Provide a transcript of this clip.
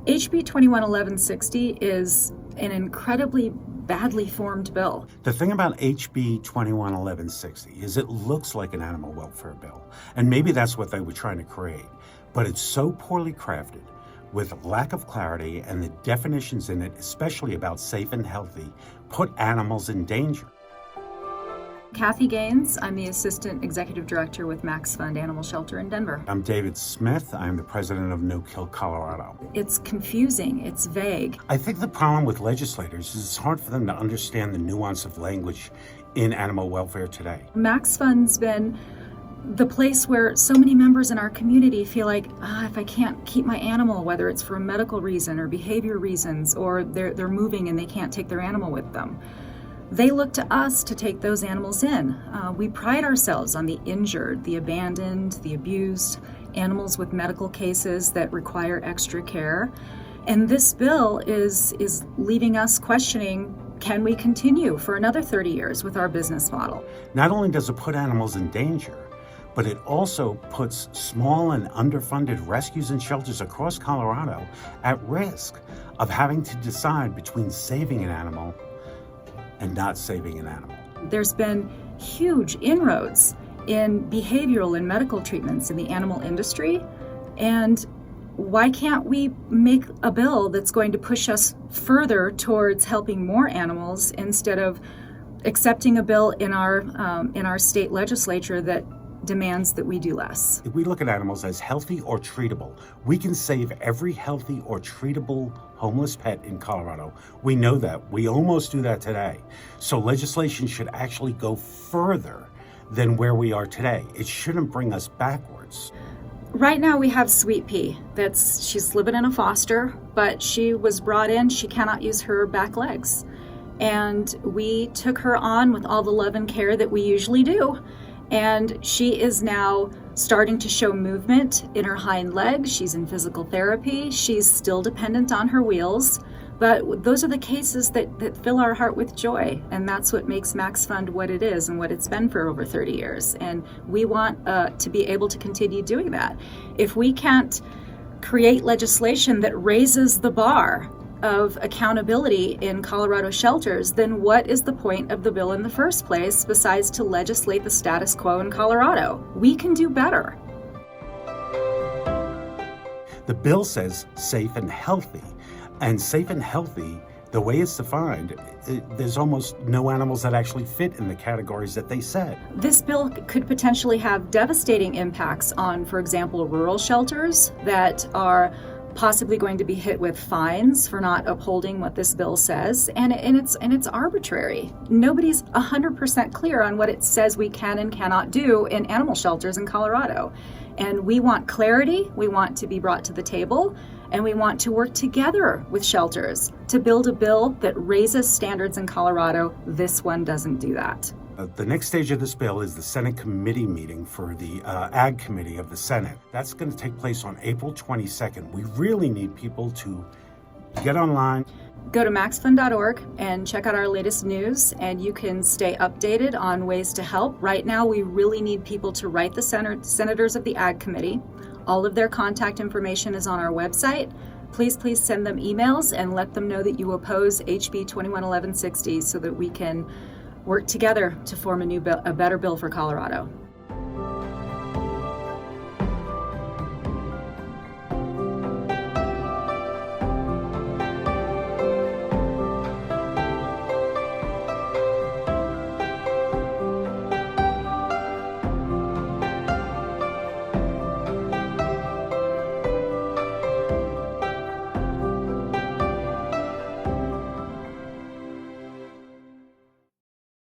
HB 21-1160 is an incredibly badly formed bill. The thing about HB 21-1160 is it looks like an animal welfare bill, and maybe that's what they were trying to create, but it's so poorly crafted with lack of clarity, and the definitions in it, especially about safe and healthy, put animals in danger. Kathy Gaines, I'm the Assistant Executive Director with MaxFund Animal Shelter in Denver. I'm David Smith. I'm the president of No Kill Colorado. It's confusing. It's vague. I think the problem with legislators is it's hard for them to understand the nuance of language in animal welfare today. MaxFund's been the place where so many members in our community feel like, if I can't keep my animal, whether it's for a medical reason or behavior reasons, or they're moving and they can't take their animal with them, they look to us to take those animals in. We pride ourselves on the injured, the abandoned, the abused, animals with medical cases that require extra care. And this bill is leaving us questioning, can we continue for another 30 years with our business model? Not only does it put animals in danger, but it also puts small and underfunded rescues and shelters across Colorado at risk of having to decide between saving an animal and not saving an animal. There's been huge inroads in behavioral and medical treatments in the animal industry, and why can't we make a bill that's going to push us further towards helping more animals instead of accepting a bill in our state legislature that demands that we do less? If we look at animals as healthy or treatable, we can save every healthy or treatable homeless pet in Colorado. We know that. We almost do that today. So legislation should actually go further than where we are today. It shouldn't bring us backwards. Right now we have Sweet Pea. She's living in a foster, but she was brought in. She cannot use her back legs. And we took her on with all the love and care that we usually do. And she is now starting to show movement in her hind legs. She's in physical therapy. She's still dependent on her wheels. But those are the cases that fill our heart with joy. And that's what makes MaxFund what it is and what it's been for over 30 years. And we want to be able to continue doing that. If we can't create legislation that raises the bar of accountability in Colorado shelters, then what is the point of the bill in the first place besides to legislate the status quo in Colorado? We can do better. The bill says safe and healthy. And safe and healthy, the way it's defined, there's almost no animals that actually fit in the categories that they said. This bill could potentially have devastating impacts on, for example, rural shelters that are possibly going to be hit with fines for not upholding what this bill says, and it's arbitrary. Nobody's 100% clear on what it says we can and cannot do in animal shelters in Colorado. And we want clarity, we want to be brought to the table, and we want to work together with shelters to build a bill that raises standards in Colorado. This one doesn't do that. The next stage of this bill is the Senate committee meeting for the Ag Committee of the Senate. That's going to take place on April 22nd. We really need people to get online. Go to maxfund.org and check out our latest news, and you can stay updated on ways to help. Right now, we really need people to write the senators of the Ag Committee. All of their contact information is on our website. Please send them emails and let them know that you oppose HB 21-1160 so that we can work together to form a better bill for Colorado.